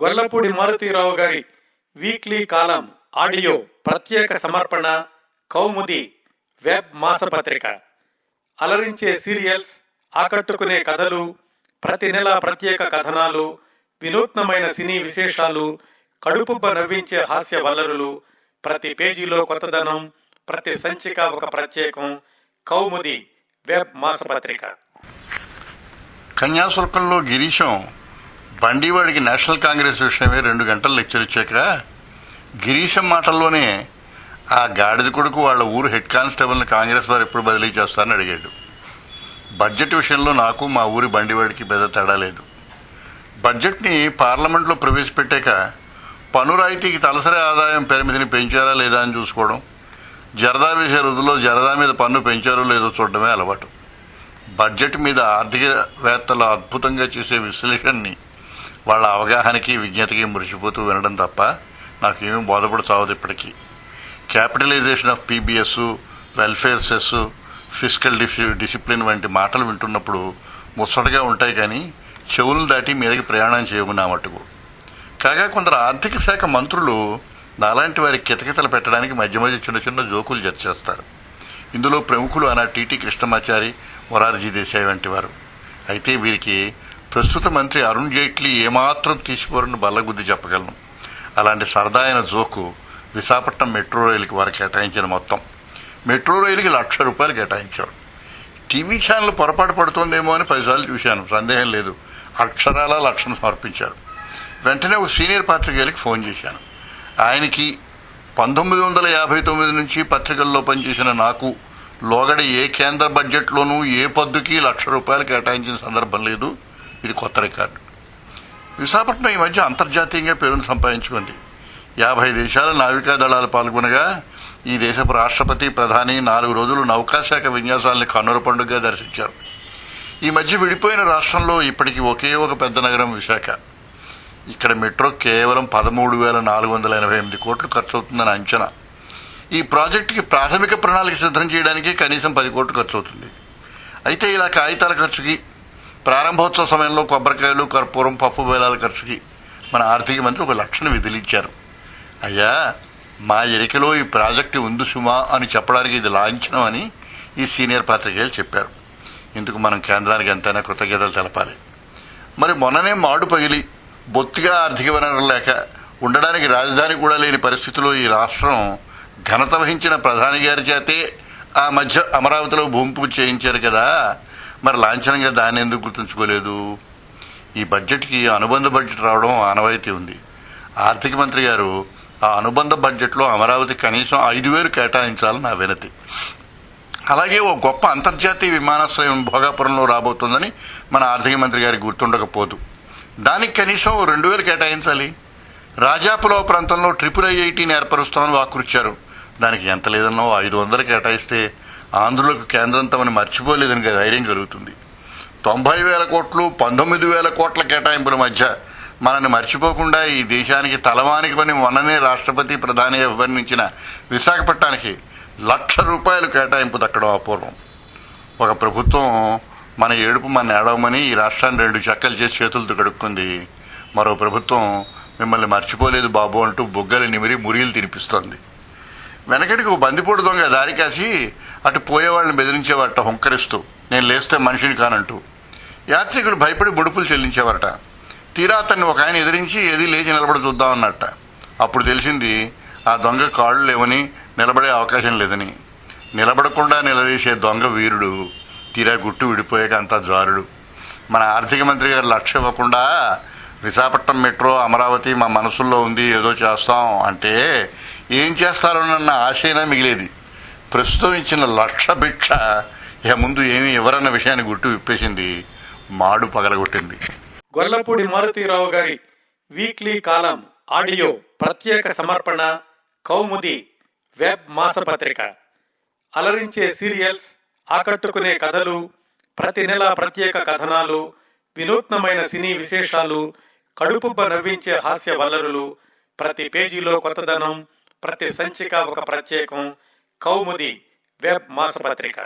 గొల్లపూడి మారుతీరావు గారి వీక్లీ కాలం ఆడియో ప్రత్యేక సమర్పణ కౌముది వెబ్ మాసపత్రిక. అలరించే సీరియల్స్, ఆకట్టుకునే కథలు, ప్రతి నెల ప్రత్యేక కథనాలు, వినూత్నమైన సినీ విశేషాలు, కడుపుబ్బ నవ్వించే హాస్య వల్లరులు, ప్రతి పేజీలో కొత్తదనం, ప్రతి సంచిక ఒక ప్రత్యేకం. కౌముది వెబ్ మాసపత్రిక. కన్యాశుల్కంలో గిరీశం బండివాడికి నేషనల్ కాంగ్రెస్ విషయమే 2 గంటలు లెక్చర్ ఇచ్చాక గిరీశం మాటల్లోనే ఆ గాడిద కొడుకు వాళ్ళ ఊరు హెడ్ కానిస్టేబుల్ని కాంగ్రెస్ వారు ఎప్పుడు బదిలీ చేస్తారని అడిగాడు. బడ్జెట్ విషయంలో నాకు మా ఊరి బండివాడికి పెద్ద తేడా లేదు. బడ్జెట్ని పార్లమెంట్లో ప్రవేశపెట్టాక పన్ను రాయితీకి తలసరి ఆదాయం పరిమితిని పెంచారా లేదా అని చూసుకోవడం, జరదా వేసే రోజుల్లో జరదా మీద పన్ను పెంచారో లేదో చూడడమే అలవాటు. బడ్జెట్ మీద ఆర్థికవేత్తలు అద్భుతంగా చేసే విశ్లేషణని వాళ్ళ అవగాహనకి విజ్ఞతకి మురిసిపోతూ వినడం తప్ప నాకేమీ బోధపడి చావదు. ఇప్పటికీ capitalization of PBS, welfare cess, physical discipline వంటి మాటలు వింటున్నప్పుడు ముచ్చటగా ఉంటాయి, కానీ చెవులను దాటి మీదకి ప్రయాణం చేయకున్నా మట్టుకు. కాగా కొందరు ఆర్థిక శాఖ మంత్రులు నాలాంటి వారి కితకితలు పెట్టడానికి మధ్య మధ్య చిన్న చిన్న జోకులు జత చేస్తారు. ఇందులో ప్రముఖులు అన్న టీటీ కృష్ణమాచారి, మొరార్జీ దేశాయ్ వంటి వారు. అయితే వీరికి ప్రస్తుత మంత్రి అరుణ్ జైట్లీ ఏమాత్రం తీసిపోరని బల్లగుద్ది చెప్పగలను. అలాంటి సరదా అయిన జోకు విశాఖపట్నం మెట్రో రైలుకి వారు కేటాయించిన మొత్తం. మెట్రో రైలుకి ₹1,00,000 కేటాయించారు. టీవీ ఛానల్ పొరపాటు పడుతోందేమో అని 10 సార్లు చూశాను, సందేహం లేదు. అక్షరాల 1,00,000 సమర్పించారు. వెంటనే ఒక సీనియర్ పాత్రికేయులకి ఫోన్ చేశాను. ఆయనకి 1959 నుంచి పత్రికల్లో పనిచేసిన నాకు లోగడ ఏ కేంద్ర బడ్జెట్లోనూ ఏ పద్దుకి ₹1,00,000 కేటాయించిన సందర్భం లేదు. ఇది కొత్త రికార్డు. విశాఖపట్నం ఈ మధ్య అంతర్జాతీయంగా పేరును సంపాదించుకుంది. 50 దేశాల నావికా దళాలు పాల్గొనగా ఈ దేశపు రాష్ట్రపతి, ప్రధాని 4 రోజులు నౌకాశాఖ విన్యాసాలని కన్నుల పండుగగా దర్శించారు. ఈ మధ్య విడిపోయిన రాష్ట్రంలో ఇప్పటికీ ఒకే ఒక పెద్ద నగరం విశాఖ. ఇక్కడ మెట్రో కేవలం 13,488 కోట్లు ఖర్చు అవుతుందని అంచనా. ఈ ప్రాజెక్టుకి ప్రాథమిక ప్రణాళిక సిద్ధం చేయడానికి కనీసం 10 కోట్లు ఖర్చు అవుతుంది. అయితే ఇలా కాగితాల ఖర్చుకి, ప్రారంభోత్సవ సమయంలో కొబ్బరికాయలు, కర్పూరం, పప్పు బేలాల ఖర్చుకి మన ఆర్థిక మంత్రి ఒక లక్షను విధిలిచ్చారు. అయ్యా, మా ఎరికలో ఈ ప్రాజెక్టు ఉంది సుమా అని చెప్పడానికి ఇది లాంఛనం అని ఈ సీనియర్ పాత్రికేయులు చెప్పారు. ఇందుకు మనం కేంద్రానికి ఎంతైనా కృతజ్ఞతలు తెలపాలి. మరి మొన్ననే మాడు పగిలి బొత్తిగా ఆర్థిక వనరులు లేక ఉండడానికి రాజధాని కూడా లేని పరిస్థితిలో ఈ రాష్ట్రం ఘనత వహించిన ప్రధాని గారి చేతే ఆ మధ్య అమరావతిలో భూమి పూజ చేయించారు కదా, మరి లాంఛనంగా దాన్ని ఎందుకు గుర్తుంచుకోలేదు? ఈ బడ్జెట్కి అనుబంధ బడ్జెట్ రావడం ఆనవాయితీ ఉంది. ఆర్థిక మంత్రి గారు ఆ అనుబంధ బడ్జెట్లో అమరావతి కనీసం 5,000 కేటాయించాలని నా వినతి. అలాగే ఓ గొప్ప అంతర్జాతీయ విమానాశ్రయం భోగాపురంలో రాబోతోందని మన ఆర్థిక మంత్రి గారికి గుర్తుండకపోదు. దానికి కనీసం 2,000 కేటాయించాలి. రాజాపులో ప్రాంతంలో IIITని ఏర్పరుస్తామని వాక్కురిచ్చారు. దానికి ఎంత లేదన్నో 500 కేటాయిస్తే ఆంధ్రులకు కేంద్రం తమని మర్చిపోలేదని ధైర్యం కలుగుతుంది. 90,000 కోట్లు, 19,000 కోట్ల కేటాయింపుల మధ్య మనల్ని మర్చిపోకుండా ఈ దేశానికి తలవానికి పని మొన్ననే రాష్ట్రపతి, ప్రధాని అభివర్ణించిన విశాఖపట్నానికి ₹1,00,000 కేటాయింపు దక్కడం అపూర్వం. ఒక ప్రభుత్వం మన ఏడుపు మన ఏడవమని ఈ రాష్ట్రాన్ని 2 చెక్కలు చేసి చేతులతో కడుక్కుంది. మరో ప్రభుత్వం మిమ్మల్ని మర్చిపోలేదు బాబు అంటూ బొగ్గలు నిమిరి మురియలు తినిపిస్తోంది. వెనకటికి ఒక బందిపోటు దొంగ దారి కాసి అటు పోయేవాళ్ళని బెదిరించేవారట హుంకరిస్తూ, నేను లేస్తే మనిషిని కానంటూ. యాత్రికులు భయపడి ముడుపులు చెల్లించేవారట. తీరా అతన్ని ఒక ఆయన ఎదిరించి ఏది లేచి నిలబడి చూద్దామన్నట్ట. అప్పుడు తెలిసింది ఆ దొంగ కాళ్ళు లేవని, నిలబడే అవకాశం లేదని. నిలబడకుండా నిలదీసే దొంగ వీరుడు, తీరా గుట్టు విడిపోయాక అంతా జారుడు. మన ఆర్థిక మంత్రి గారు లక్ష్యం ఇవ్వకుండా విశాఖపట్నం మెట్రో, అమరావతి మా మనసుల్లో ఉంది, ఏదో చేస్తాం అంటే ఏం చేస్తారోనన్న ఆశైనా మిగిలేది. ప్రస్తుతం ఇచ్చిన 1,00,000 భిక్ష ఇక ముందు ఏమీ ఇవ్వరన్న విషయాన్ని గుట్టు విప్పేసింది, మాడు పగలగొట్టింది. గొల్లపూడి మారుతీరావు గారి వీక్లీ కాలం ఆడియో ప్రత్యేక సమర్పణ కౌముది వెబ్ మాసపత్రిక. అలరించే సీరియల్స్, ఆకట్టుకునే కథలు, ప్రతి నెల ప్రత్యేక కథనాలు, వినూత్నమైన సినీ విశేషాలు, కడుపుబ్బ నవ్వించే హాస్య వల్లరులు, ప్రతి పేజీలో కొత్తదనం, ప్రతి సంచిక ఒక ప్రత్యేకం. కౌముది వెబ్ మాసపత్రిక.